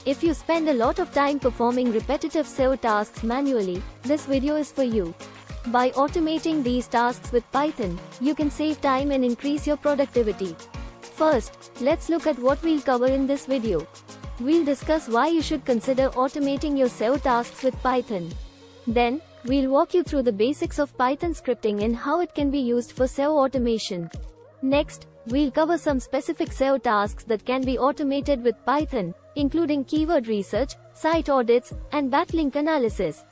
If you spend a lot of time performing repetitive SEO tasks manually, this video is for you. By automating these tasks with Python, you can save time and increase your productivity. First, let's look at what we'll cover in this video. We'll discuss why you should consider automating your SEO tasks with Python. Then, we'll walk you through the basics of Python scripting and how it can be used for SEO automation. Next, we'll cover some specific SEO tasks that can be automated with Python, including keyword research, site audits, and backlink analysis.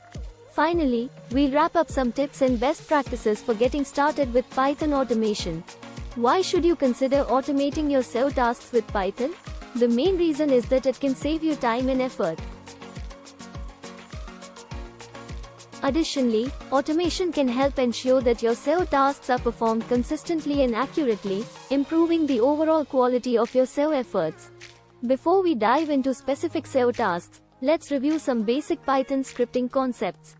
Finally, we'll wrap up some tips and best practices for getting started with Python automation. Why should you consider automating your SEO tasks with Python? The main reason is that it can save you time and effort. Additionally, automation can help ensure that your SEO tasks are performed consistently and accurately, improving the overall quality of your SEO efforts. Before we dive into specific SEO tasks, let's review some basic Python scripting concepts.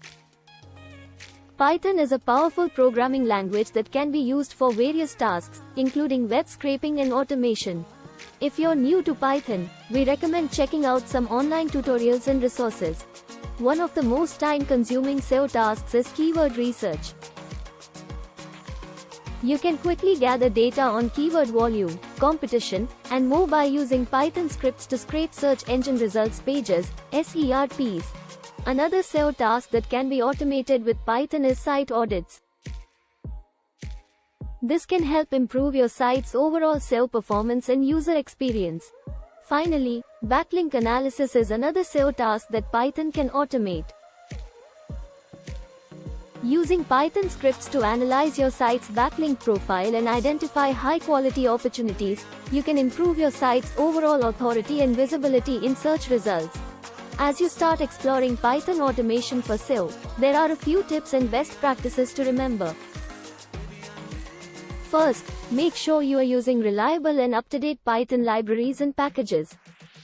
Python is a powerful programming language that can be used for various tasks, including web scraping and automation. If you're new to Python, we recommend checking out some online tutorials and resources. One of the most time-consuming SEO tasks is keyword research. You can quickly gather data on keyword volume, competition, and more by using Python scripts to scrape search engine results pages, SERPs. Another SEO task that can be automated with Python is site audits. This can help improve your site's overall SEO performance and user experience. Finally, backlink analysis is another SEO task that Python can automate. Using Python scripts to analyze your site's backlink profile and identify high-quality opportunities, you can improve your site's overall authority and visibility in search results. As you start exploring Python automation for SEO, there are a few tips and best practices to remember. First, make sure you are using reliable and up-to-date Python libraries and packages.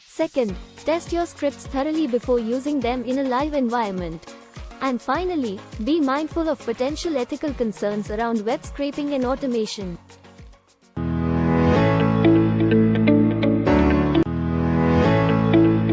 Second, test your scripts thoroughly before using them in a live environment. And finally, be mindful of potential ethical concerns around web scraping and automation.